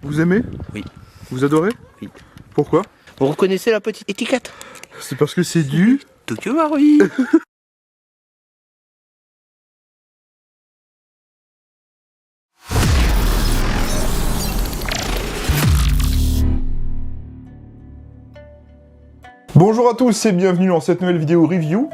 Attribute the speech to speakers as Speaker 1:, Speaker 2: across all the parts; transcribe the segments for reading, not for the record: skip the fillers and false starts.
Speaker 1: Vous aimez?
Speaker 2: Oui.
Speaker 1: Vous adorez?
Speaker 2: Oui.
Speaker 1: Pourquoi?
Speaker 2: Vous reconnaissez la petite étiquette?
Speaker 1: C'est parce que c'est du...
Speaker 2: Tokyo Marui.
Speaker 1: Bonjour à tous et bienvenue dans cette nouvelle vidéo review.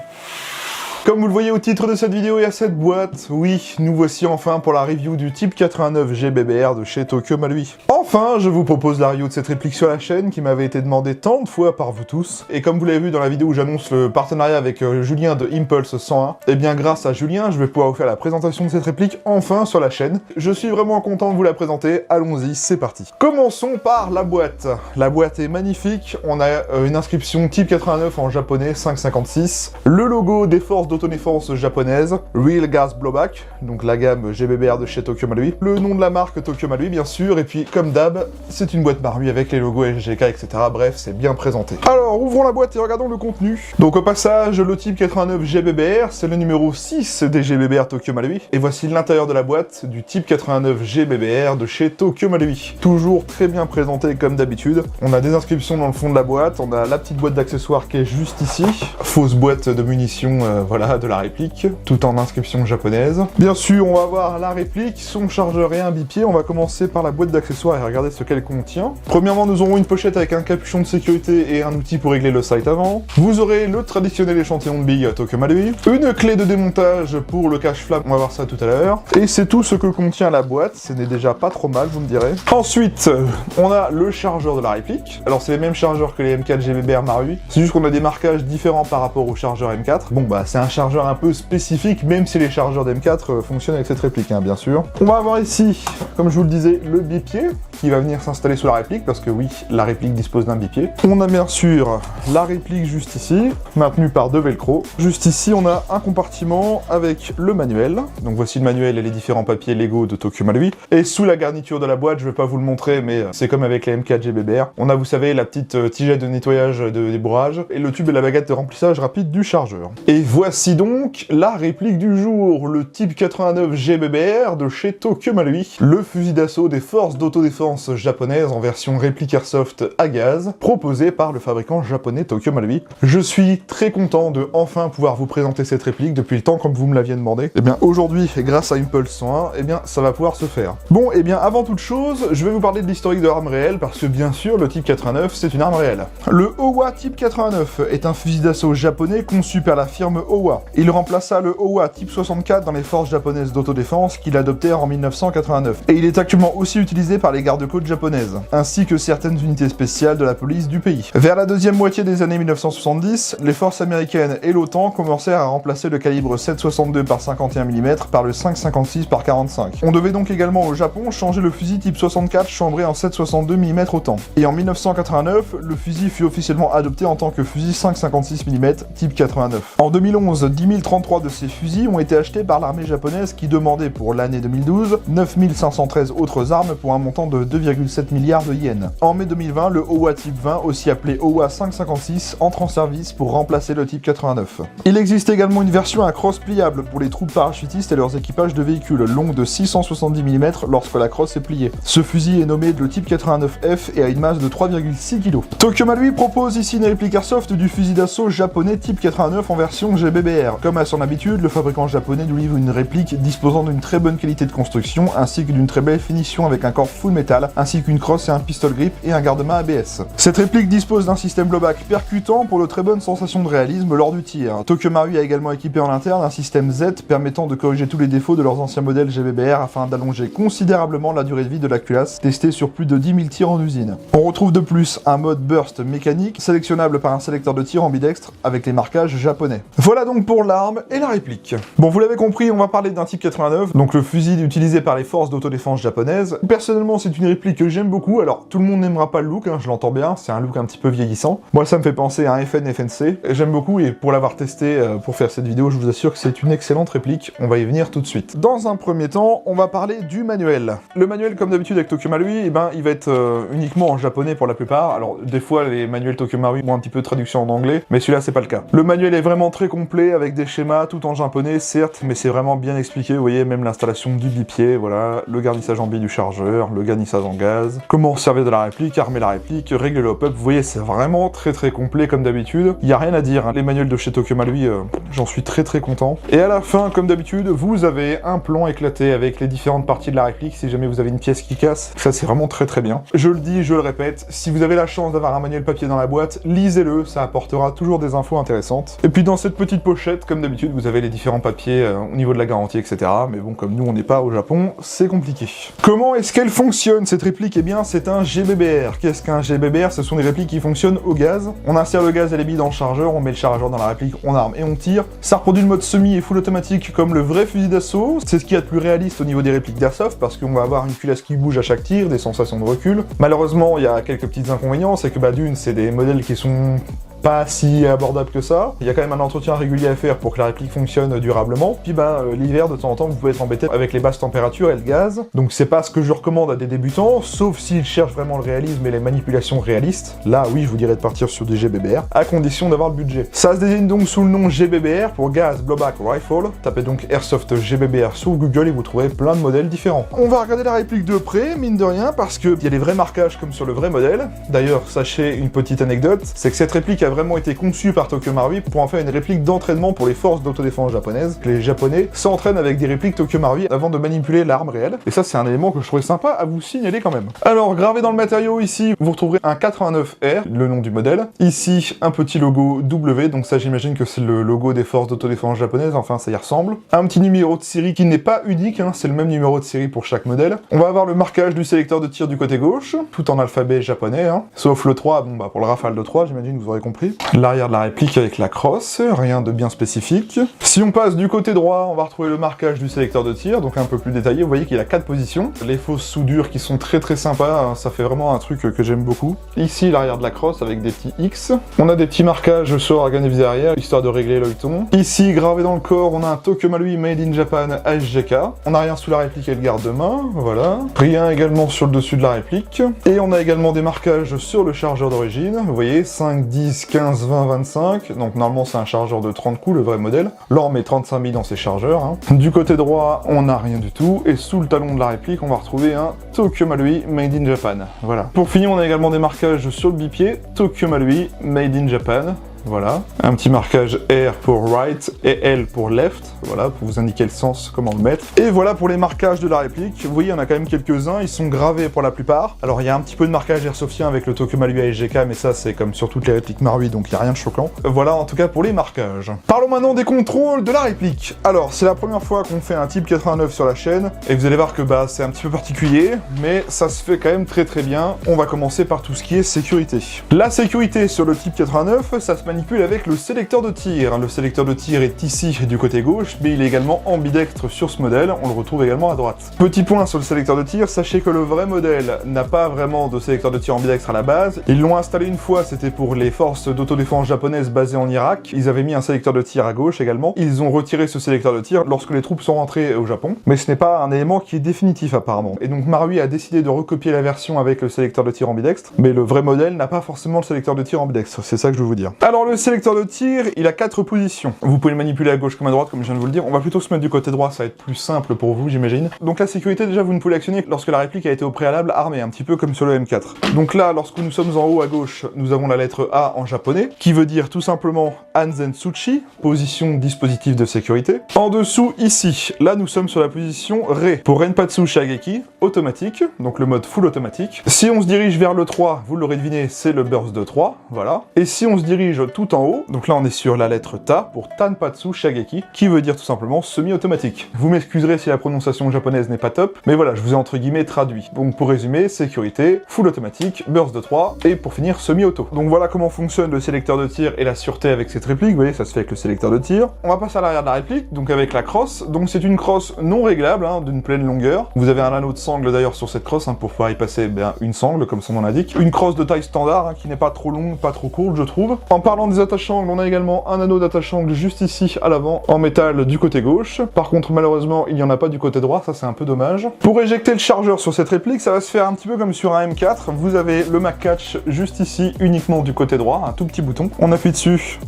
Speaker 1: Comme vous le voyez au titre de cette vidéo et à cette boîte, oui, nous voici enfin pour la review du Type 89 GBBR de chez Tokyo Marui. Enfin, je vous propose la review de cette réplique sur la chaîne qui m'avait été demandée tant de fois par vous tous. Et comme vous l'avez vu dans la vidéo où j'annonce le partenariat avec Julien de Impulse 101, et bien grâce à Julien, je vais pouvoir vous faire la présentation de cette réplique enfin sur la chaîne. Je suis vraiment content de vous la présenter, allons-y, c'est parti. Commençons par la boîte. La boîte est magnifique, on a une inscription Type 89 en japonais 556, le logo des forces d'autodéfense japonaise, Real Gas Blowback, donc la gamme GBBR de chez Tokyo Marui, le nom de la marque Tokyo Marui bien sûr, et puis comme d'hab, c'est une boîte Marui avec les logos SGK, etc. Bref, c'est bien présenté. Alors, ouvrons la boîte et regardons le contenu. Donc au passage, le Type 89 GBBR, c'est le numéro 6 des GBBR Tokyo Marui, et voici l'intérieur de la boîte du Type 89 GBBR de chez Tokyo Marui. Toujours très bien présenté comme d'habitude. On a des inscriptions dans le fond de la boîte, on a la petite boîte d'accessoires qui est juste ici, fausse boîte de munitions, voilà, de la réplique, tout en inscription japonaise. Bien sûr, on va voir la réplique, son chargeur et un bipied. On va commencer par la boîte d'accessoires et regarder ce qu'elle contient. Premièrement, nous aurons une pochette avec un capuchon de sécurité et un outil pour régler le sight avant. Vous aurez le traditionnel échantillon de billes Tokyo Marui, une clé de démontage pour le cache-flamme, on va voir ça tout à l'heure. Et c'est tout ce que contient la boîte, ce n'est déjà pas trop mal, vous me direz. Ensuite, on a le chargeur de la réplique. Alors c'est les mêmes chargeurs que les M4 GBBR Marui, c'est juste qu'on a des marquages différents par rapport au chargeur M4. Bon bah c'est un chargeur un peu spécifique, même si les chargeurs d'M4 fonctionnent avec cette réplique, hein, bien sûr. On va avoir ici, comme je vous le disais, le bipied, qui va venir s'installer sur la réplique, parce que oui, la réplique dispose d'un bipied. On a bien sûr la réplique juste ici, maintenue par deux velcro. Juste ici, on a un compartiment avec le manuel. Donc voici le manuel et les différents papiers Lego de Tokyo Marui. Et sous la garniture de la boîte, je vais pas vous le montrer, mais c'est comme avec les M4 GBBR. On a, vous savez, la petite tigette de nettoyage de débourrage, et le tube et la baguette de remplissage rapide du chargeur. Et voici donc la réplique du jour, le Type 89 GBBR de chez Tokyo Marui, le fusil d'assaut des forces d'autodéfense japonaises en version réplique airsoft à gaz, proposé par le fabricant japonais Tokyo Marui. Je suis très content de enfin pouvoir vous présenter cette réplique depuis le temps comme vous me l'aviez demandé. Et bien aujourd'hui, grâce à Impulse 101, et bien ça va pouvoir se faire. Bon, et bien avant toute chose, je vais vous parler de l'historique de l'arme réelle parce que bien sûr, le Type 89 c'est une arme réelle. Le Howa Type 89 est un fusil d'assaut japonais conçu par la firme Howa. Il remplaça le Howa Type 64 dans les forces japonaises d'autodéfense qu'il adoptait en 1989. Et il est actuellement aussi utilisé par les gardes-côtes japonaises, ainsi que certaines unités spéciales de la police du pays. Vers la deuxième moitié des années 1970, les forces américaines et l'OTAN commencèrent à remplacer le calibre 7,62 par 51 mm par le 5,56 par 45. On devait donc également au Japon changer le fusil Type 64 chambré en 7,62 mm autant. Et en 1989, le fusil fut officiellement adopté en tant que fusil 5,56 mm Type 89. En 2011, 10 033 de ces fusils ont été achetés par l'armée japonaise qui demandait pour l'année 2012 9 513 autres armes pour un montant de 2,7 milliards de yens. En mai 2020, le Howa Type 20, aussi appelé Howa 5,56, entre en service pour remplacer le Type 89. Il existe également une version à crosse pliable pour les troupes parachutistes et leurs équipages de véhicules, longue de 670 mm lorsque la crosse est pliée. Ce fusil est nommé le Type 89F et a une masse de 3,6 kg. Tokyo Marui propose ici une réplique airsoft du fusil d'assaut japonais Type 89 en version GBBR. Comme à son habitude, le fabricant japonais nous livre une réplique disposant d'une très bonne qualité de construction ainsi que d'une très belle finition avec un corps full métal, ainsi qu'une crosse et un pistol grip et un garde-main ABS. Cette réplique dispose d'un système blowback percutant pour de très bonnes sensations de réalisme lors du tir. Tokyo Marui a également équipé en interne un système Z permettant de corriger tous les défauts de leurs anciens modèles GBBR afin d'allonger considérablement la durée de vie de la culasse, testée sur plus de 10 000 tirs en usine. On retrouve de plus un mode burst mécanique, sélectionnable par un sélecteur de tir ambidextre avec les marquages japonais. Voilà donc pour l'arme et la réplique. Bon, vous l'avez compris, on va parler d'un Type 89, donc le fusil utilisé par les forces d'autodéfense japonaises. Personnellement, c'est une réplique que j'aime beaucoup. Alors, tout le monde n'aimera pas le look, hein, je l'entends bien, c'est un look un petit peu vieillissant. Moi, ça me fait penser à un FN FNC. J'aime beaucoup, et pour l'avoir testé pour faire cette vidéo, je vous assure que c'est une excellente réplique. On va y venir tout de suite. Dans un premier temps, on va parler du manuel. Le manuel, comme d'habitude avec Tokyo Marui, eh ben, il va être uniquement en japonais pour la plupart. Alors, des fois, les manuels Tokyo Marui ont un petit peu de traduction en anglais, mais celui-là, c'est pas le cas. Le manuel est vraiment très complet complet avec des schémas, tout en japonais, certes, mais c'est vraiment bien expliqué. Vous voyez, même l'installation du bipied, voilà, le garnissage en bille du chargeur, le garnissage en gaz, comment servir de la réplique, armer la réplique, régler le hop-up. Vous voyez, c'est vraiment très complet comme d'habitude. Il n'y a rien à dire, hein. Les manuels de chez Tokyo Marui, j'en suis très content. Et à la fin, comme d'habitude, vous avez un plan éclaté avec les différentes parties de la réplique si jamais vous avez une pièce qui casse. Ça, c'est vraiment très bien. Je le dis, je le répète, si vous avez la chance d'avoir un manuel papier dans la boîte, lisez-le, ça apportera toujours des infos intéressantes. Et puis dans cette petite pochette, comme d'habitude, vous avez les différents papiers au niveau de la garantie, etc. Mais bon, comme nous, on n'est pas au Japon, c'est compliqué. Comment est-ce qu'elle fonctionne, cette réplique? Eh bien, c'est un GBBR. Qu'est-ce qu'un GBBR? Ce sont des répliques qui fonctionnent au gaz. On insère le gaz et les billes dans le chargeur, on met le chargeur dans la réplique, on arme et on tire. Ça reproduit le mode semi et full automatique comme le vrai fusil d'assaut. C'est ce qu'il y a de plus réaliste au niveau des répliques d'airsoft parce qu'on va avoir une culasse qui bouge à chaque tir, des sensations de recul. Malheureusement, il y a quelques petits inconvénients, c'est que d'une, c'est des modèles qui sont pas si abordable que ça. Il y a quand même un entretien régulier à faire pour que la réplique fonctionne durablement. Puis l'hiver, de temps en temps, vous pouvez être embêté avec les basses températures et le gaz. Donc c'est pas ce que je recommande à des débutants, sauf s'ils cherchent vraiment le réalisme et les manipulations réalistes. Là, oui, je vous dirais de partir sur des GBBR, à condition d'avoir le budget. Ça se désigne donc sous le nom GBBR pour Gas Blowback Rifle. Tapez donc Airsoft GBBR sur Google et vous trouverez plein de modèles différents. On va regarder la réplique de près, mine de rien, parce qu'il y a des vrais marquages comme sur le vrai modèle. D'ailleurs, sachez une petite anecdote, c'est que cette réplique a vraiment été conçue par Tokyo Marui pour en faire une réplique d'entraînement pour les forces d'autodéfense japonaises. Les Japonais s'entraînent avec des répliques Tokyo Marui avant de manipuler l'arme réelle. Et ça, c'est un élément que je trouvais sympa à vous signaler quand même. Alors, gravé dans le matériau ici, vous retrouverez un 89R, le nom du modèle. Ici, un petit logo W, donc ça, j'imagine que c'est le logo des forces d'autodéfense japonaises, enfin, ça y ressemble. Un petit numéro de série qui n'est pas unique, hein, c'est le même numéro de série pour chaque modèle. On va avoir le marquage du sélecteur de tir du côté gauche, tout en alphabet japonais, hein. Sauf le 3, bon bah pour le rafale de 3, j'imagine, vous aurez compris. L'arrière de la réplique avec la crosse, rien de bien spécifique. Si on passe du côté droit, on va retrouver le marquage du sélecteur de tir, donc un peu plus détaillé. Vous voyez qu'il a 4 positions. Les fausses soudures qui sont très sympas, hein, ça fait vraiment un truc que j'aime beaucoup. Ici, l'arrière de la crosse avec des petits X. On a des petits marquages sur l'organe et visée arrière, histoire de régler l'œilleton. Ici, gravé dans le corps, on a un Tokyo Marui Made in Japan ASGK. On n'a rien sous la réplique et le garde-main, voilà. Rien également sur le dessus de la réplique. Et on a également des marquages sur le chargeur d'origine. Vous voyez, 5, 10, 15, 20, 25, donc normalement c'est un chargeur de 30 coups, le vrai modèle. Là on met 35 000 dans ses chargeurs. Hein. Du côté droit, on n'a rien du tout, et sous le talon de la réplique, on va retrouver un Tokyo Marui Made in Japan. Voilà. Pour finir, on a également des marquages sur le bipied, Tokyo Marui Made in Japan. Voilà, un petit marquage R pour right et L pour left, voilà, pour vous indiquer le sens, comment le mettre. Et voilà pour les marquages de la réplique. Vous voyez, il y en a quand même quelques-uns, ils sont gravés pour la plupart. Alors il y a un petit peu de marquage airsoftien avec le Tokyo Marui ASGK, mais ça c'est comme sur toutes les répliques Marui, donc il n'y a rien de choquant. Voilà en tout cas pour les marquages. Parlons maintenant des contrôles de la réplique. Alors c'est la première fois qu'on fait un type 89 sur la chaîne, et vous allez voir que c'est un petit peu particulier, mais ça se fait quand même très bien. On va commencer par tout ce qui est sécurité. La sécurité sur le type 89, ça se manipule avec le sélecteur de tir. Le sélecteur de tir est ici du côté gauche, mais il est également ambidextre sur ce modèle, on le retrouve également à droite. Petit point sur le sélecteur de tir, sachez que le vrai modèle n'a pas vraiment de sélecteur de tir ambidextre à la base. Ils l'ont installé une fois, c'était pour les forces d'autodéfense japonaises basées en Irak. Ils avaient mis un sélecteur de tir à gauche également. Ils ont retiré ce sélecteur de tir lorsque les troupes sont rentrées au Japon, mais ce n'est pas un élément qui est définitif apparemment. Et donc Marui a décidé de recopier la version avec le sélecteur de tir ambidextre, mais le vrai modèle n'a pas forcément le sélecteur de tir ambidextre, c'est ça que je veux vous dire. Alors le sélecteur de tir, il a 4 positions. Vous pouvez le manipuler à gauche comme à droite, comme je viens de vous le dire. On va plutôt se mettre du côté droit, ça va être plus simple pour vous, j'imagine. Donc la sécurité, déjà, vous ne pouvez l'actionner lorsque la réplique a été au préalable armée, un petit peu comme sur le M4. Donc là, lorsque nous sommes en haut à gauche, nous avons la lettre A en japonais, qui veut dire tout simplement Anzen Tsuchi, position dispositif de sécurité. En dessous, ici, là, nous sommes sur la position RE, pour Renpatsu Shageki, automatique, donc le mode full automatique. Si on se dirige vers le 3, vous l'aurez deviné, c'est le burst de 3, voilà. Et si on se dirige tout en haut, donc là on est sur la lettre Ta pour Tanpatsu Shageki, qui veut dire tout simplement semi-automatique. Vous m'excuserez si la prononciation japonaise n'est pas top, mais voilà, je vous ai entre guillemets traduit. Donc pour résumer, sécurité, full automatique, burst de 3, et pour finir, semi-auto. Donc voilà comment fonctionne le sélecteur de tir et la sûreté avec cette réplique, vous voyez, ça se fait avec le sélecteur de tir. On va passer à l'arrière de la réplique, donc avec la crosse. Donc c'est une crosse non réglable, hein, d'une pleine longueur. Vous avez un anneau de sangle d'ailleurs sur cette crosse, hein, pour pouvoir y passer une sangle, comme son nom l'indique. Une crosse de taille standard, hein, qui n'est pas trop longue, pas trop courte, je trouve. En parlant des attache-angles, on a également un anneau d'attache-angle juste ici à l'avant, en métal du côté gauche. Par contre, malheureusement, il n'y en a pas du côté droit, ça c'est un peu dommage. Pour éjecter le chargeur sur cette réplique, ça va se faire un petit peu comme sur un M4. Vous avez le Mac Catch juste ici, uniquement du côté droit, un tout petit bouton. On appuie dessus.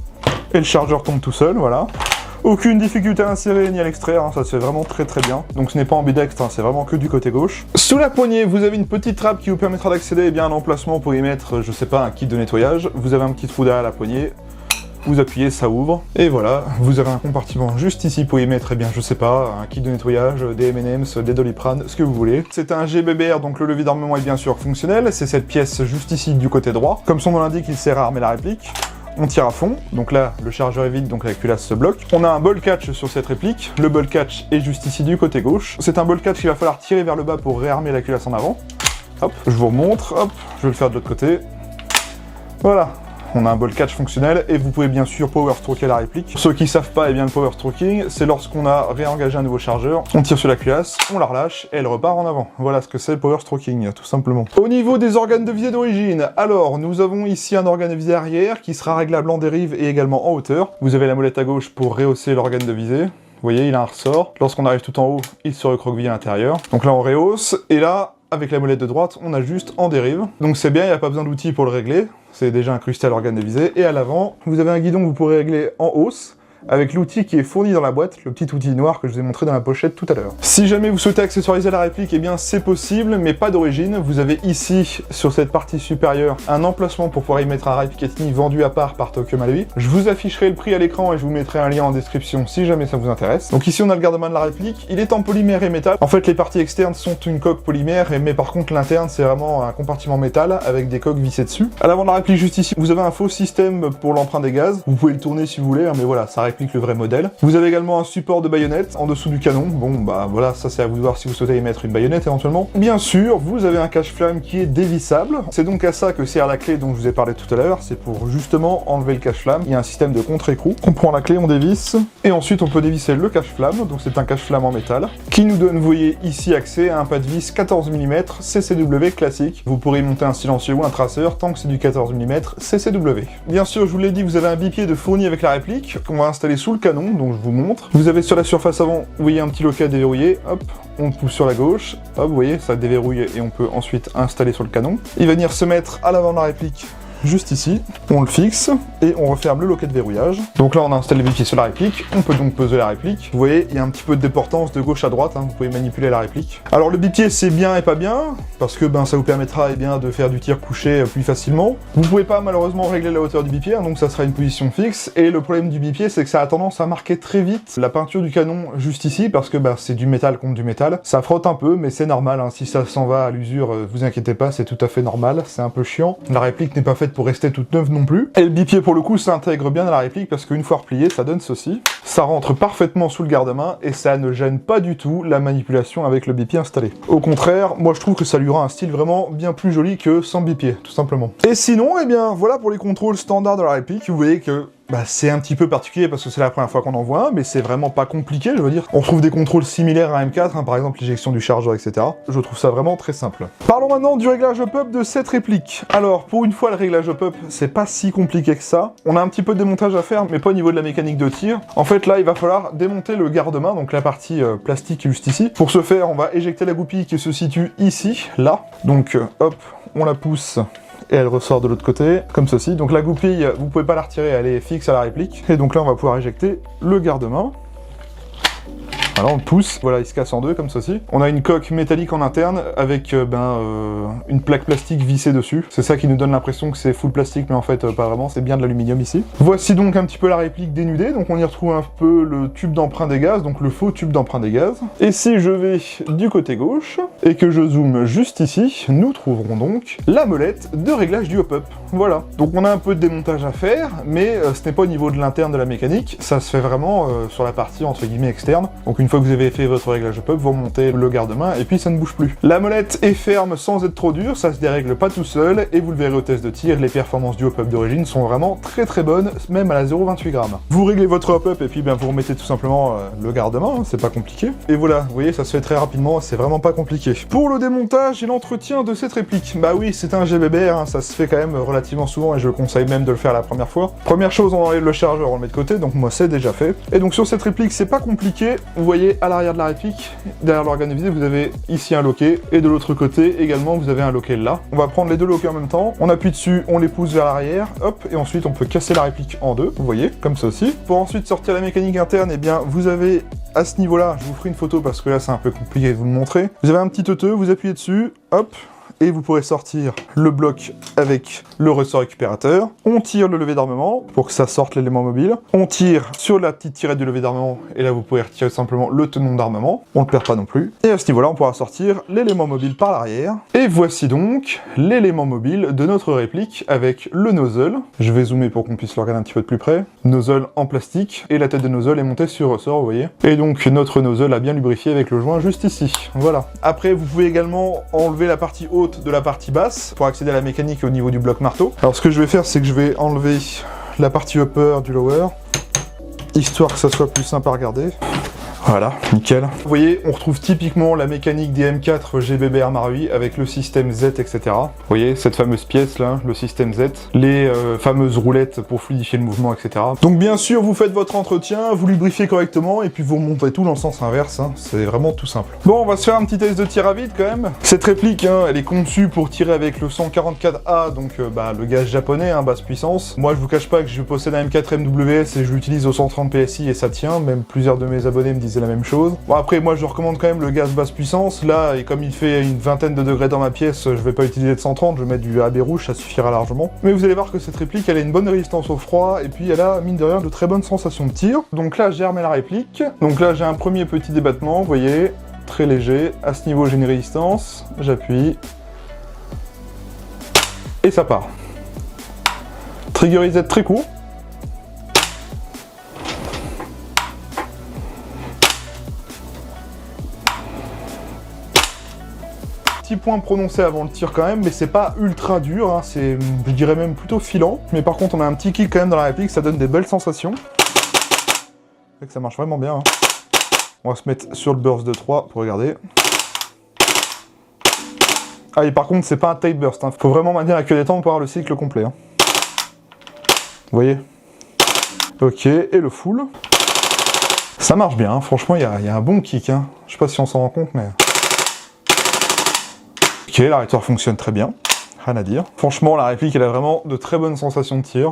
Speaker 1: et le chargeur tombe tout seul, voilà. Aucune difficulté à l'insérer ni à l'extraire, hein, ça se fait vraiment très bien. Donc ce n'est pas ambidextre, hein, c'est vraiment que du côté gauche. Sous la poignée, vous avez une petite trappe qui vous permettra d'accéder à un emplacement pour y mettre, je sais pas, un kit de nettoyage. Vous avez un petit trou derrière la poignée. Vous appuyez, ça ouvre, et voilà, vous avez un compartiment juste ici pour y mettre, je sais pas, un kit de nettoyage, des M&M's, des Doliprane, ce que vous voulez. C'est un GBBR, donc le levier d'armement est bien sûr fonctionnel, c'est cette pièce juste ici du côté droit. Comme son nom l'indique, il sert à armer la réplique. On tire à fond, donc là, le chargeur est vide, donc la culasse se bloque. On a un ball catch sur cette réplique, le ball catch est juste ici du côté gauche. C'est un ball catch qu'il va falloir tirer vers le bas pour réarmer la culasse en avant. Hop, je vous remontre, hop, je vais le faire de l'autre côté. Voilà. On a un ball catch fonctionnel et vous pouvez bien sûr power stroker la réplique. Pour ceux qui savent pas, le power stroking, c'est lorsqu'on a réengagé un nouveau chargeur, on tire sur la culasse, on la relâche et elle repart en avant. Voilà ce que c'est le power stroking, tout simplement. Au niveau des organes de visée d'origine, alors nous avons ici un organe de visée arrière qui sera réglable en dérive et également en hauteur. Vous avez la molette à gauche pour rehausser l'organe de visée. Vous voyez, il a un ressort. Lorsqu'on arrive tout en haut, il se recroqueville à l'intérieur. Donc là, on rehausse et là, avec la molette de droite, on a juste en dérive. Donc c'est bien, il n'y a pas besoin d'outils pour le régler. C'est déjà incrusté à l'organe de visée. Et à l'avant, vous avez un guidon que vous pourrez régler en hausse, avec l'outil qui est fourni dans la boîte, le petit outil noir que je vous ai montré dans la pochette tout à l'heure. Si jamais vous souhaitez accessoiriser la réplique, c'est possible, mais pas d'origine. Vous avez ici, sur cette partie supérieure, un emplacement pour pouvoir y mettre un rail Picatinny vendu à part par Tokyo Marui. Je vous afficherai le prix à l'écran et je vous mettrai un lien en description si jamais ça vous intéresse. Donc ici, on a le garde-main de la réplique. Il est en polymère et métal. En fait, les parties externes sont une coque polymère, mais par contre, l'interne, c'est vraiment un compartiment métal avec des coques vissées dessus. À l'avant de la réplique, juste ici, vous avez un faux système pour l'emprunt des gaz. Vous pouvez le tourner si vous voulez, mais voilà, ça réplique le vrai modèle. Vous avez également un support de baïonnette en dessous du canon. Bon, bah voilà, ça c'est à vous de voir si vous souhaitez y mettre une baïonnette éventuellement. Bien sûr, vous avez un cache-flamme qui est dévissable. C'est donc à ça que sert la clé dont je vous ai parlé tout à l'heure. C'est pour justement enlever le cache-flamme. Il y a un système de contre-écrou. On prend la clé, on dévisse, et ensuite on peut dévisser le cache-flamme. Donc c'est un cache-flamme en métal qui nous donne, vous voyez ici, accès à un pas de vis 14 mm CCW classique. Vous pourrez y monter un silencieux ou un traceur tant que c'est du 14 mm CCW. Bien sûr, je vous l'ai dit, vous avez un bipied de fourni avec la réplique qu'on va installer sous le canon. Donc je vous montre. Vous avez sur la surface avant, vous voyez un petit loquet à déverrouiller, hop, on le pousse sur la gauche, hop, vous voyez, ça déverrouille et on peut ensuite installer sur le canon. Il va venir se mettre à l'avant de la réplique, juste ici, on le fixe, et on referme le loquet de verrouillage. Donc là on a installé le bipied sur la réplique, on peut donc peser la réplique. Vous voyez, il y a un petit peu de déportance de gauche à droite, vous pouvez manipuler la réplique. Alors le bipied c'est bien et pas bien, parce que ça vous permettra de faire du tir couché plus facilement. Vous pouvez pas malheureusement régler la hauteur du bipied, donc ça sera une position fixe, et le problème du bipied c'est que ça a tendance à marquer très vite la peinture du canon juste ici, parce que c'est du métal contre du métal. Ça frotte un peu, mais c'est normal, si ça s'en va à l'usure, vous inquiétez pas, c'est tout à fait normal, c'est un peu chiant. La réplique n'est pas faite pour rester toute neuve non plus. Et le bipied pour le coup s'intègre bien à la réplique parce qu'une fois replié, ça donne ceci. Ça rentre parfaitement sous le garde-main et ça ne gêne pas du tout la manipulation avec le bipied installé. Au contraire, moi je trouve que ça lui rend un style vraiment bien plus joli que sans bipied, tout simplement. Et sinon, voilà pour les contrôles standards de la réplique. Vous voyez que c'est un petit peu particulier parce que c'est la première fois qu'on en voit un, mais c'est vraiment pas compliqué, je veux dire. On trouve des contrôles similaires à M4, par exemple l'éjection du chargeur, etc. Je trouve ça vraiment très simple. Parlons maintenant du réglage up de cette réplique. Alors, pour une fois, le réglage up, c'est pas si compliqué que ça. On a un petit peu de démontage à faire, mais pas au niveau de la mécanique de tir. En fait, là, il va falloir démonter le garde-main, donc la partie plastique juste ici. Pour ce faire, on va éjecter la goupille qui se situe ici, là. Donc, hop, on la pousse. Et elle ressort de l'autre côté, comme ceci. Donc la goupille, vous pouvez pas la retirer, elle est fixe à la réplique. Et donc là, on va pouvoir éjecter le garde-main. Voilà, on le pousse, voilà, il se casse en deux, comme ceci. On a une coque métallique en interne, avec une plaque plastique vissée dessus. C'est ça qui nous donne l'impression que c'est full plastique, mais en fait, pas vraiment, c'est bien de l'aluminium ici. Voici donc un petit peu la réplique dénudée, donc on y retrouve un peu le tube d'emprunt des gaz, donc le faux tube d'emprunt des gaz. Et si je vais du côté gauche, et que je zoome juste ici, nous trouverons donc la molette de réglage du hop-up. Voilà. Donc on a un peu de démontage à faire, mais ce n'est pas au niveau de l'interne de la mécanique, ça se fait vraiment sur la partie, entre guillemets, externe. Donc une fois que vous avez fait votre réglage hop-up, vous remontez le garde-main, et puis ça ne bouge plus. La molette est ferme sans être trop dure, ça se dérègle pas tout seul, et vous le verrez au test de tir, les performances du hop-up d'origine sont vraiment très bonnes, même à la 0,28 grammes. Vous réglez votre hop-up, et puis vous remettez tout simplement le garde-main, c'est pas compliqué. Et voilà, vous voyez, ça se fait très rapidement, c'est vraiment pas compliqué. Pour le démontage et l'entretien de cette réplique, bah oui, c'est un GBBR, ça se fait quand même relativement souvent, et je conseille même de le faire la première fois. Première chose, on enlève le chargeur, on le met de côté, donc moi c'est déjà fait. Et donc sur cette réplique, c'est pas compliqué, vous voyez à l'arrière de la réplique, derrière l'organe de visée, vous avez ici un loquet, et de l'autre côté également vous avez un loquet là. On va prendre les deux loquets en même temps, on appuie dessus, on les pousse vers l'arrière, hop, et ensuite on peut casser la réplique en deux, vous voyez, comme ça aussi. Pour ensuite sortir la mécanique interne, eh bien vous avez à ce niveau-là, je vous ferai une photo parce que là c'est un peu compliqué de vous le montrer. Vous avez un petit teuteux, vous appuyez dessus, hop, et vous pourrez sortir le bloc avec le ressort récupérateur. On tire le levier d'armement pour que ça sorte l'élément mobile. On tire sur la petite tirette du levier d'armement et là vous pouvez retirer simplement le tenon d'armement. On ne le perd pas non plus. Et à ce niveau-là, on pourra sortir l'élément mobile par l'arrière. Et voici donc l'élément mobile de notre réplique avec le nozzle. Je vais zoomer pour qu'on puisse le regarder un petit peu de plus près. Nozzle en plastique et la tête de nozzle est montée sur ressort, vous voyez. Et donc notre nozzle a bien lubrifié avec le joint juste ici. Voilà. Après, vous pouvez également enlever la partie haute de la partie basse pour accéder à la mécanique au niveau du bloc marteau. Alors ce que je vais faire, c'est que je vais enlever la partie upper du lower, histoire que ça soit plus simple à regarder. Voilà, nickel. Vous voyez, on retrouve typiquement la mécanique des M4 GBBR Marui avec le système Z, etc. Vous voyez, cette fameuse pièce là, le système Z, les fameuses roulettes pour fluidifier le mouvement, etc. Donc bien sûr, vous faites votre entretien, vous lubrifiez correctement et puis vous remontez tout dans le sens inverse, hein. C'est vraiment tout simple. Bon, on va se faire un petit test de tir à vide quand même. Cette réplique, hein, elle est conçue pour tirer avec le 144A, donc le gaz japonais, hein, basse puissance. Moi, je vous cache pas que je possède un M4 MWS et je l'utilise au 130 PSI et ça tient, même plusieurs de mes abonnés me disent la même chose. Bon après moi je recommande quand même le gaz basse puissance, là et comme il fait une vingtaine de degrés dans ma pièce, je vais pas utiliser de 130, je vais mettre du AB rouge, ça suffira largement. Mais vous allez voir que cette réplique elle a une bonne résistance au froid et puis elle a mine de rien de très bonnes sensations de tir. Donc là j'ai armé la réplique, donc là j'ai un premier petit débattement, vous voyez, très léger, à ce niveau j'ai une résistance, j'appuie, et ça part. Trigger reset très court. Point prononcé avant le tir quand même, mais c'est pas ultra dur, hein, c'est, je dirais même plutôt filant, mais par contre on a un petit kick quand même dans la réplique, ça donne des belles sensations. Et que ça marche vraiment bien. Hein. On va se mettre sur le burst de 3 pour regarder. Ah et par contre c'est pas un tape burst, hein. Faut vraiment maintenir la queue des temps pour avoir le cycle complet. Hein. Vous voyez? Ok, et le full. Ça marche bien, hein. Franchement il y a un bon kick, hein. Je sais pas si on s'en rend compte mais... Ok, l'arrêteur fonctionne très bien, rien à dire. Franchement, la réplique, elle a vraiment de très bonnes sensations de tir.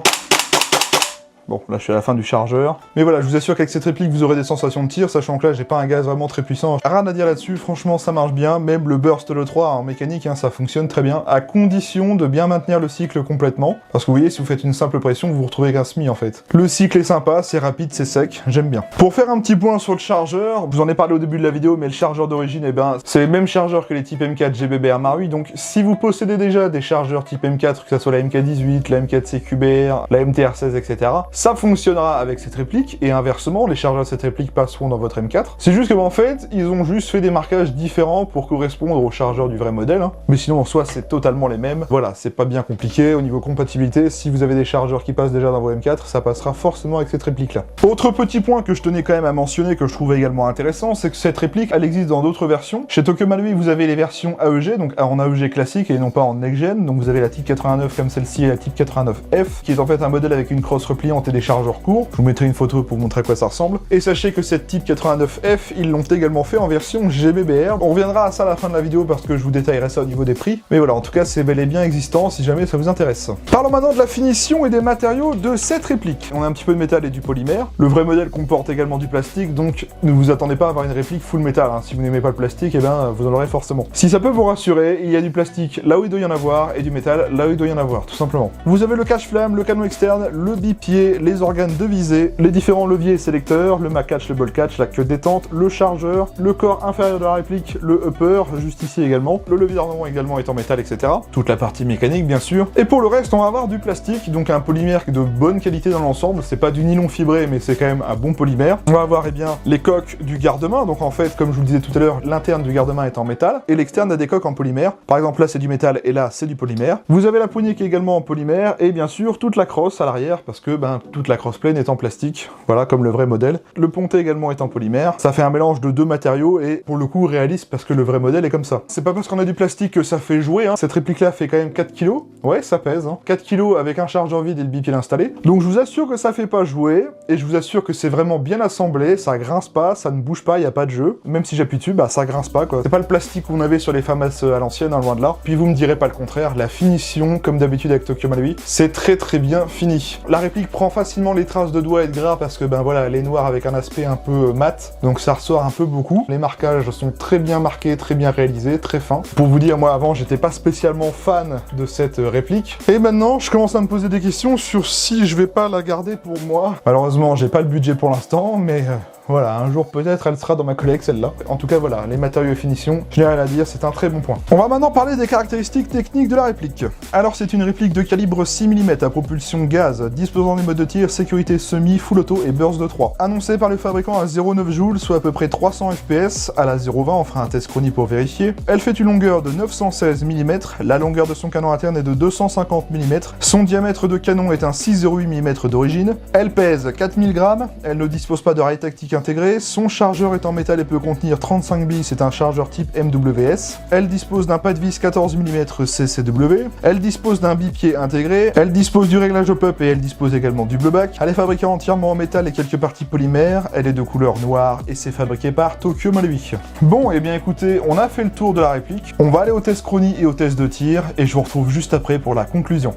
Speaker 1: Bon, là je suis à la fin du chargeur. Mais voilà, je vous assure qu'avec cette réplique, vous aurez des sensations de tir, sachant que là, j'ai pas un gaz vraiment très puissant. Rien à dire là-dessus, franchement, ça marche bien. Même le burst le 3 en mécanique, hein, ça fonctionne très bien, à condition de bien maintenir le cycle complètement. Parce que vous voyez, si vous faites une simple pression, vous vous retrouvez avec un SMI en fait. Le cycle est sympa, c'est rapide, c'est sec, j'aime bien. Pour faire un petit point sur le chargeur, je vous en ai parlé au début de la vidéo, mais le chargeur d'origine, eh ben, c'est les mêmes chargeurs que les types M4 GBBR Marui. Donc si vous possédez déjà des chargeurs type M4, que ce soit la MK18, la M4 CQBR, la MTR16, etc., ça fonctionnera avec cette réplique, et inversement, les chargeurs de cette réplique passeront dans votre M4. C'est juste que en fait, ils ont juste fait des marquages différents pour correspondre aux chargeurs du vrai modèle, hein. Mais sinon en soi c'est totalement les mêmes. Voilà, c'est pas bien compliqué au niveau compatibilité. Si vous avez des chargeurs qui passent déjà dans vos M4, ça passera forcément avec cette réplique là. Autre petit point que je tenais quand même à mentionner, que je trouvais également intéressant, c'est que cette réplique, elle existe dans d'autres versions. Chez Tokyo Marui, vous avez les versions AEG, donc en AEG classique et non pas en next-gen. Donc vous avez la Type 89 comme celle-ci et la Type 89F, qui est en fait un modèle avec une crosse repliante et des chargeurs courts. Je vous mettrai une photo pour vous montrer à quoi ça ressemble. Et sachez que cette Type 89F, ils l'ont également fait en version GBBR. On reviendra à ça à la fin de la vidéo parce que je vous détaillerai ça au niveau des prix. Mais voilà, en tout cas, c'est bel et bien existant si jamais ça vous intéresse. Parlons maintenant de la finition et des matériaux de cette réplique. On a un petit peu de métal et du polymère. Le vrai modèle comporte également du plastique, donc ne vous attendez pas à avoir une réplique full métal. Hein. Si vous n'aimez pas le plastique, eh ben vous en aurez forcément. Si ça peut vous rassurer, il y a du plastique là où il doit y en avoir et du métal là où il doit y en avoir, tout simplement. Vous avez le cache-flamme, le canon externe, le bipied, les organes de visée, les différents leviers et sélecteurs, le mac-catch, le ball-catch, la queue détente, le chargeur, le corps inférieur de la réplique, le upper, juste ici également, le levier d'armement également est en métal, etc. Toute la partie mécanique, bien sûr. Et pour le reste, on va avoir du plastique, donc un polymère de bonne qualité dans l'ensemble. C'est pas du nylon fibré, mais c'est quand même un bon polymère. On va avoir, eh bien, les coques du garde-main. Donc en fait, comme je vous le disais tout à l'heure, l'interne du garde-main est en métal, et l'externe a des coques en polymère. Par exemple, là, c'est du métal, et là, c'est du polymère. Vous avez la poignée qui est également en polymère, et bien sûr, toute la crosse à l'arrière, parce que, ben, Toute la crossplane est en plastique, voilà, comme le vrai modèle. Le pontet également est en polymère. Ça fait un mélange de deux matériaux et pour le coup réaliste parce que le vrai modèle est comme ça. C'est pas parce qu'on a du plastique que ça fait jouer, hein. Cette réplique-là fait quand même 4 kg. Ouais, ça pèse, hein. 4 kg avec un chargeur vide et le bipied installé. Donc je vous assure que ça fait pas jouer et je vous assure que c'est vraiment bien assemblé, ça grince pas, ça ne bouge pas, il y a pas de jeu. Même si j'appuie dessus, bah ça grince pas quoi. C'est pas le plastique qu'on avait sur les FAMAS à l'ancienne, hein, loin de là. Puis vous me direz pas le contraire, la finition, comme d'habitude avec Tokyo Marui, c'est très bien fini. La réplique prend facilement les traces de doigts et de gras parce que ben voilà, elle est noire avec un aspect un peu mat, donc ça ressort un peu beaucoup. Les marquages sont très bien marqués, très bien réalisés, très fins. Pour vous dire, moi avant j'étais pas spécialement fan de cette réplique. Et maintenant je commence à me poser des questions sur si je vais pas la garder pour moi. Malheureusement j'ai pas le budget pour l'instant, mais voilà, un jour peut-être elle sera dans ma collecte celle-là. En tout cas voilà, les matériaux et finitions, je n'ai rien à dire, c'est un très bon point. On va maintenant parler des caractéristiques techniques de la réplique. Alors c'est une réplique de calibre 6 mm à propulsion gaz, disposant des modes de tir, sécurité semi, full auto et burst de 3. Annoncée par le fabricant à 0,9 joules, soit à peu près 300 fps, à la 0,20 on fera un test chronie pour vérifier. Elle fait une longueur de 916 mm, la longueur de son canon interne est de 250 mm, son diamètre de canon est un 6,08 mm d'origine, elle pèse 4000 grammes, elle ne dispose pas de rail tactique intégré, son chargeur est en métal et peut contenir 35 billes, c'est un chargeur type MWS, elle dispose d'un pas de vis 14 mm CCW, elle dispose d'un bipied intégré, elle dispose du réglage au pop et elle dispose également du blowback, elle est fabriquée entièrement en métal et quelques parties polymères, elle est de couleur noire et c'est fabriqué par Tokyo Marui. Bon, et bien écoutez, on a fait le tour de la réplique, on va aller au test chronie et au test de tir, et je vous retrouve juste après pour la conclusion.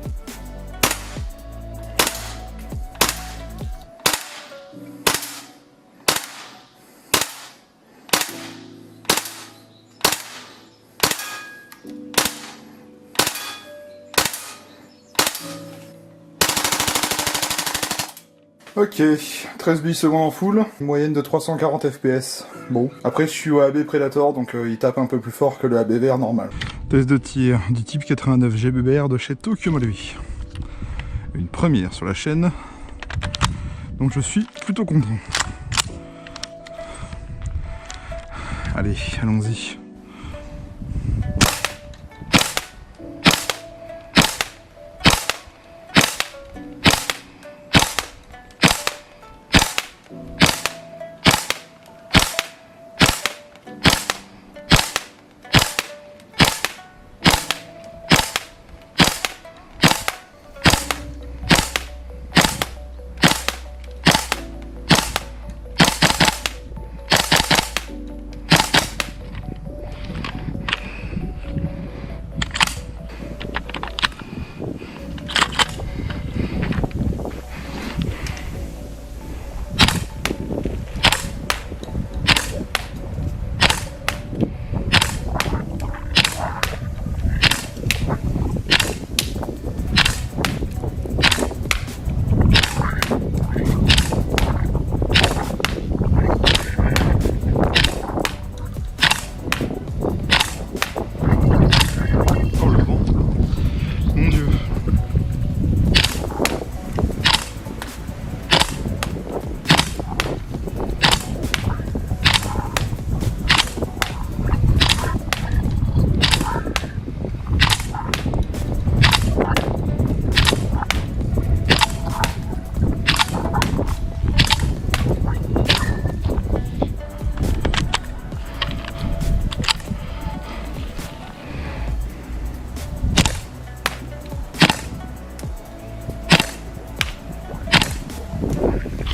Speaker 1: Ok, 13 millisecondes en full, moyenne de 340 fps. Bon, après je suis au AB Predator, donc il tape un peu plus fort que le AB VR normal. Test de tir du type 89 GBBR de chez Tokyo Marui. Une première sur la chaîne, donc je suis plutôt content. Allez, allons-y.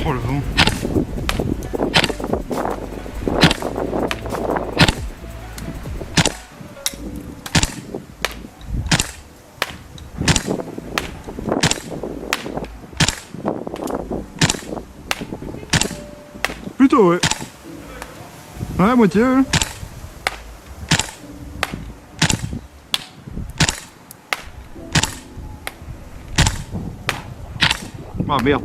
Speaker 1: Oh le vent. Plutôt ouais. Ouais, à moitié ouais. Ah merde.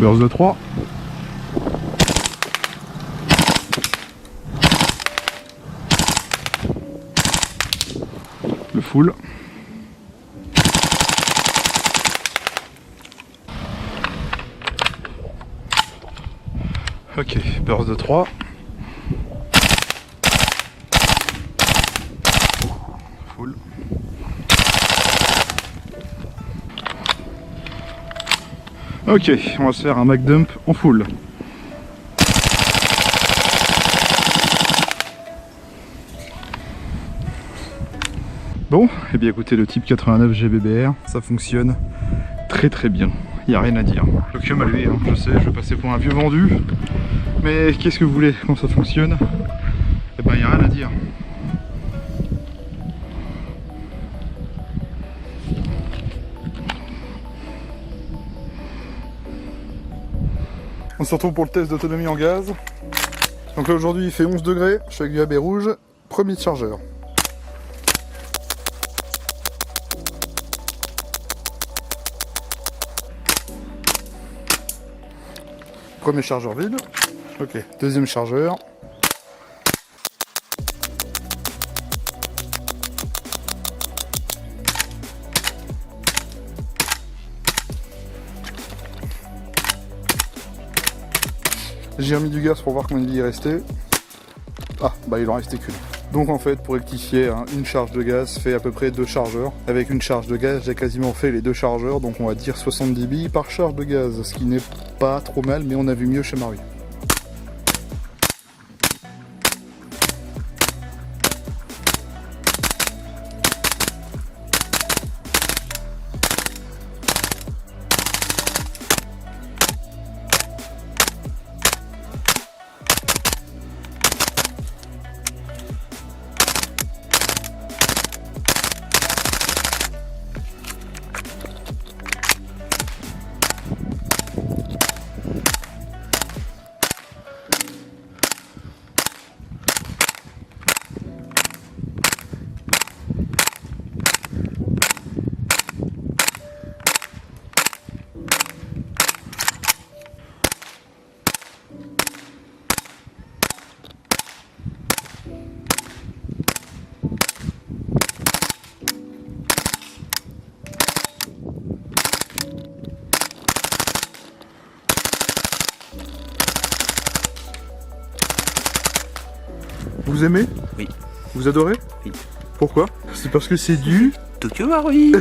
Speaker 1: Burst de 3. Le full. Ok, burst de 3. Full. Ok, on va se faire un Mac Dump en full. Bon, et bien écoutez, le type 89 GBBR, ça fonctionne très très bien. Il n'y a rien à dire. Le Tokyo à lui, hein, je sais, je vais passer pour un vieux vendu. Mais qu'est-ce que vous voulez, quand ça fonctionne, eh ben il n'y a rien à dire. On se retrouve pour le test d'autonomie en gaz. Donc là aujourd'hui il fait 11 degrés, je suis avec du AB rouge, premier chargeur. Premier chargeur vide. Ok, deuxième chargeur. J'ai remis du gaz pour voir combien de vie il restait. Ah, bah il en restait qu'une. Donc en fait, pour rectifier, hein, une charge de gaz fait à peu près 2 chargeurs. Avec une charge de gaz, j'ai quasiment fait les 2 chargeurs, donc on va dire 70 billes par charge de gaz, ce qui n'est pas trop mal, mais on a vu mieux chez Marie. Vous aimez?
Speaker 2: Oui.
Speaker 1: Vous adorez?
Speaker 2: Oui.
Speaker 1: Pourquoi? C'est parce que c'est du...
Speaker 2: Tokyo Marui.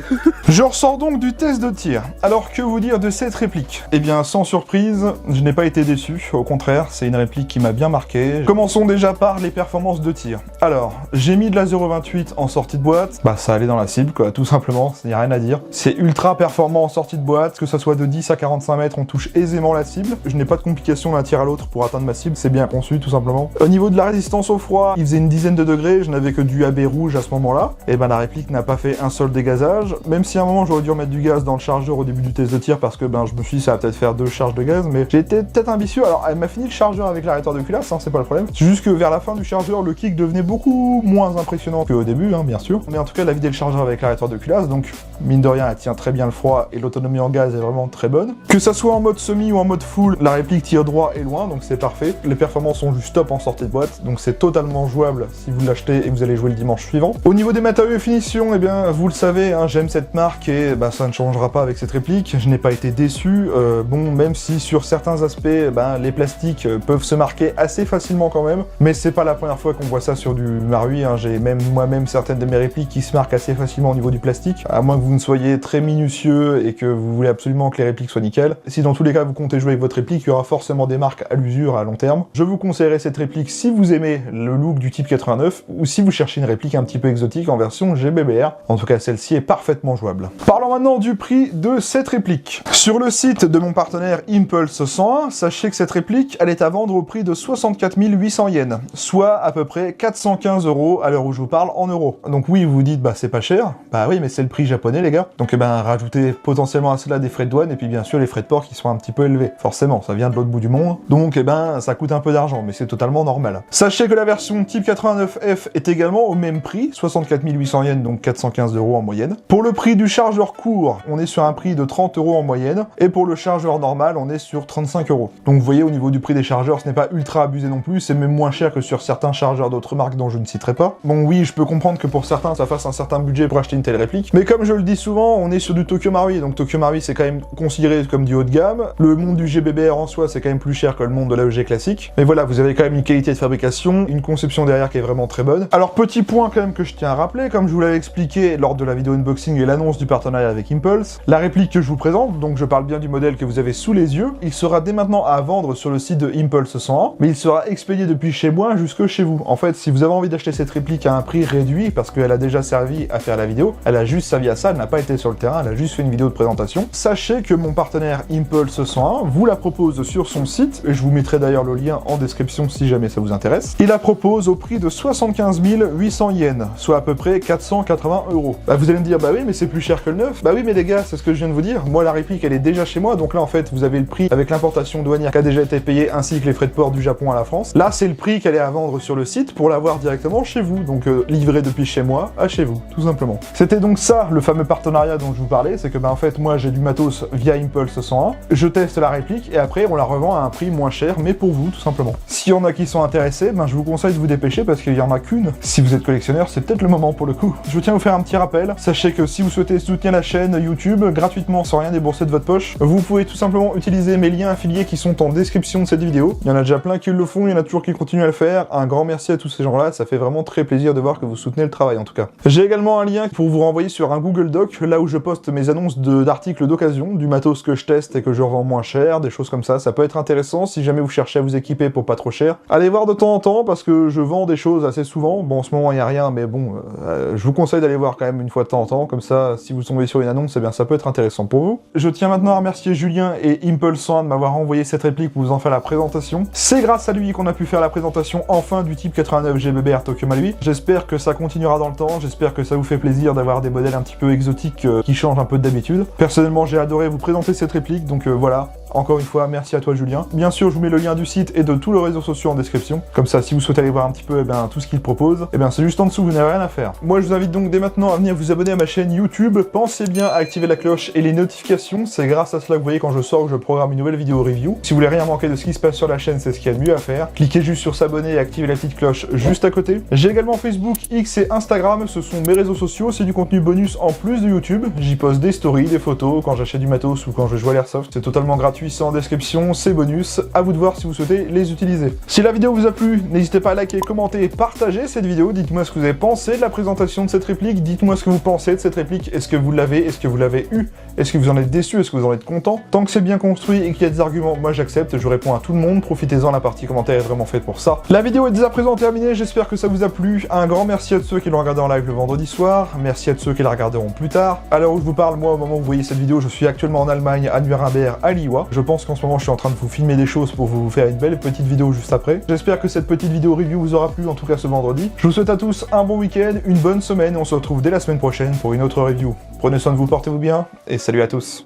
Speaker 1: Je ressors donc du test de tir. Alors que vous dire de cette réplique? Eh bien sans surprise, je n'ai pas été déçu, au contraire, c'est une réplique qui m'a bien marqué. Commençons déjà par les performances de tir. Alors, j'ai mis de la 0.28 en sortie de boîte, bah ça allait dans la cible quoi, tout simplement, il n'y a rien à dire. C'est ultra performant en sortie de boîte, que ça soit de 10 à 45 mètres, on touche aisément la cible. Je n'ai pas de complications d'un tir à l'autre pour atteindre ma cible, c'est bien conçu tout simplement. Au niveau de la résistance au froid, il faisait une dizaine de degrés, je n'avais que du AB rouge à ce moment-là. Et ben la réplique n'a pas fait un seul dégazage, même si à un moment j'aurais dû remettre du gaz dans le chargeur au début du test de tir parce que ben je me suis dit ça va peut-être faire 2 charges de gaz, mais j'ai été peut-être ambitieux. Alors elle m'a fini le chargeur avec l'arrêteur de culasse, hein, c'est pas le problème. C'est juste que vers la fin du chargeur, le kick devenait beaucoup moins impressionnant qu'au début, hein, bien sûr. Mais en tout cas, elle a vidé le chargeur avec l'arrêteur de culasse, donc mine de rien, elle tient très bien le froid et l'autonomie en gaz est vraiment très bonne. Que ça soit en mode semi ou en mode full, la réplique tire droit et loin, donc c'est parfait. Les performances sont juste top en sortie de boîte, donc c'est totalement jouable si vous l'achetez et que vous allez jouer le dimanche suivant. Au niveau des matériaux et finitions, eh bien, vous le savez, hein, j'aime cette marque et bah, ça ne changera pas avec cette réplique. Je n'ai pas été déçu. Bon, même si sur certains aspects, les plastiques peuvent se marquer assez facilement quand même, mais c'est pas la première fois qu'on voit ça sur du Marui. Hein. J'ai même moi-même certaines de mes répliques qui se marquent assez facilement au niveau du plastique, à moins que vous ne soyez très minutieux et que vous voulez absolument que les répliques soient nickel. Si dans tous les cas vous comptez jouer avec votre réplique, il y aura forcément des marques à l'usure à long terme. Je vous conseillerais cette réplique si vous aimez le look du type 89 ou si vous cherchez une réplique un petit peu exotique en version GBBR. En tout cas, celle-ci est parfaitement jouable. Parlons maintenant du prix de cette réplique. Sur le site de mon partenaire Impulse 101, sachez que cette réplique, elle est à vendre au prix de 64 800 yens, soit à peu près 415 € à l'heure où je vous parle en euros. Donc oui, vous vous dites, bah c'est pas cher. Bah oui, mais c'est le prix japonais, les gars. Donc rajoutez potentiellement à cela des frais de douane et puis bien sûr les frais de port qui sont un petit peu élevés. Forcément, ça vient de l'autre bout du monde. Donc ça coûte un peu d'argent, mais c'est totalement normal. Sachez que la version type 89F est également au même prix, 64 800 yens, donc 415 € en moyenne. Pour le prix du chargeur court, on est sur un prix de 30 € en moyenne, et pour le chargeur normal, on est sur 35 €. Donc vous voyez, au niveau du prix des chargeurs, ce n'est pas ultra abusé non plus, c'est même moins cher que sur certains chargeurs d'autres marques dont je ne citerai pas. Bon oui, je peux comprendre que pour certains, ça fasse un certain budget pour acheter une telle réplique, mais comme je le dis souvent, on est sur du Tokyo Marui, donc Tokyo Marui c'est quand même considéré comme du haut de gamme. Le monde du GBBR en soi, c'est quand même plus cher que le monde de l'AEG classique, mais voilà, vous avez quand même une qualité de fabrication, une conception derrière qui est vraiment très bonne. Alors petit point quand même que je tiens à rappeler, comme je vous l'avais expliqué lors de la vidéo unboxing et l'annonce du partenariat avec Impulse, la réplique que je vous présente, donc je parle bien du modèle que vous avez sous les yeux, il sera dès maintenant à vendre sur le site de Impulse 101, mais il sera expédié depuis chez moi jusque chez vous. En fait, si vous avez envie d'acheter cette réplique à un prix réduit, parce qu'elle a déjà servi à faire la vidéo, elle a juste servi à ça, elle n'a pas été sur le terrain, elle a juste fait une vidéo de présentation, sachez que mon partenaire Impulse 101 vous la propose sur son site, et je vous mettrai d'ailleurs le lien en description si jamais ça vous intéresse. Il la propose au prix de 75 800 yens, soit à peu près 480 €. Bah vous allez me dire, bah oui mais c'est plus cher que le neuf. Bah oui mais les gars, c'est ce que je viens de vous dire, moi la réplique elle est déjà chez moi, donc là en fait vous avez le prix avec l'importation douanière qui a déjà été payée, ainsi que les frais de port du Japon à la France. Là c'est le prix qu'elle est à vendre sur le site pour l'avoir directement chez vous, donc livré depuis chez moi à chez vous, tout simplement. C'était donc ça le fameux partenariat dont je vous parlais, c'est que bah en fait moi j'ai du matos via Impulse 101, je teste la réplique et après on la revend à un prix moins cher, mais pour vous tout simplement. S'il y en a qui sont intéressés, ben je vous conseille de vous dépêcher parce qu'il y en a qu'une. Si vous êtes collectionneur, c'est peut-être le moment pour le coup. Je tiens à vous faire un petit rappel, sachez que si vous souhaitez soutenir la chaîne YouTube gratuitement sans rien débourser de votre poche, vous pouvez tout simplement utiliser mes liens affiliés qui sont en description de cette vidéo. Il y en a déjà plein qui le font, il y en a toujours qui continuent à le faire. Un grand merci à tous ces gens-là, ça fait vraiment très plaisir de voir que vous soutenez le travail en tout cas. J'ai également un lien pour vous renvoyer sur un Google Doc, là où je poste mes annonces d'articles d'occasion, du matos que je teste et que je revends moins cher, des choses comme ça peut être intéressant si jamais vous cherchez à vous équiper pour pas trop cher. Allez voir de temps en temps parce que je vends des choses assez souvent, bon en ce moment il n'y a rien mais bon, je vous conseille d'aller voir quand même une fois de temps en temps, comme ça si vous tombez sur une annonce, eh bien ça peut être intéressant pour vous. Je tiens maintenant à remercier Julien et Impulse 101 de m'avoir envoyé cette réplique pour vous en faire la présentation. C'est grâce à lui qu'on a pu faire la présentation enfin du type 89 GBBR Tokyo Marui. J'espère que ça continuera dans le temps, j'espère que ça vous fait plaisir d'avoir des modèles un petit peu exotiques qui changent un peu d'habitude. Personnellement j'ai adoré vous présenter cette réplique, donc voilà. Encore une fois, merci à toi Julien. Bien sûr, je vous mets le lien du site et de tous les réseaux sociaux en description. Comme ça, si vous souhaitez aller voir un petit peu tout ce qu'il propose, c'est juste en dessous, vous n'avez rien à faire. Moi, je vous invite donc dès maintenant à venir vous abonner à ma chaîne YouTube. Pensez bien à activer la cloche et les notifications. C'est grâce à cela que vous voyez quand je sors ou je programme une nouvelle vidéo review. Si vous voulez rien manquer de ce qui se passe sur la chaîne, c'est ce qu'il y a de mieux à faire. Cliquez juste sur s'abonner et activez la petite cloche juste à côté. J'ai également Facebook, X et Instagram. Ce sont mes réseaux sociaux. C'est du contenu bonus en plus de YouTube. J'y poste des stories, des photos, quand j'achète du matos ou quand je joue à l'airsoft. C'est totalement gratuit, c'est en description. C'est bonus, à vous de voir si vous souhaitez les utiliser. Si la vidéo vous a plu, n'hésitez pas à liker, commenter, partager cette vidéo, dites-moi ce que vous avez pensé de la présentation de cette réplique, dites-moi ce que vous pensez de cette réplique, est-ce que vous l'avez, est-ce que vous l'avez eu, est-ce que vous en êtes déçu, est-ce que vous en êtes content. Tant que c'est bien construit et qu'il y a des arguments, moi j'accepte, je réponds à tout le monde, profitez-en, la partie commentaire est vraiment faite pour ça. La vidéo est dès à présent terminée, j'espère que ça vous a plu, un grand merci à ceux qui l'ont regardé en live le vendredi soir, merci à ceux qui la regarderont plus tard. À l'heure où je vous parle, moi au moment où vous voyez cette vidéo, je suis actuellement en Allemagne, à Nuremberg, à Liwa. Je pense qu'en ce moment je suis en train de vous filmer des choses pour vous faire une belle petite vidéo juste après. J'espère que cette petite vidéo review vous aura plu, en tout cas ce vendredi. Je vous souhaite à tous un bon week-end, une bonne semaine, on se retrouve dès la semaine prochaine pour une autre review. Prenez soin de vous, portez-vous bien, et salut à tous.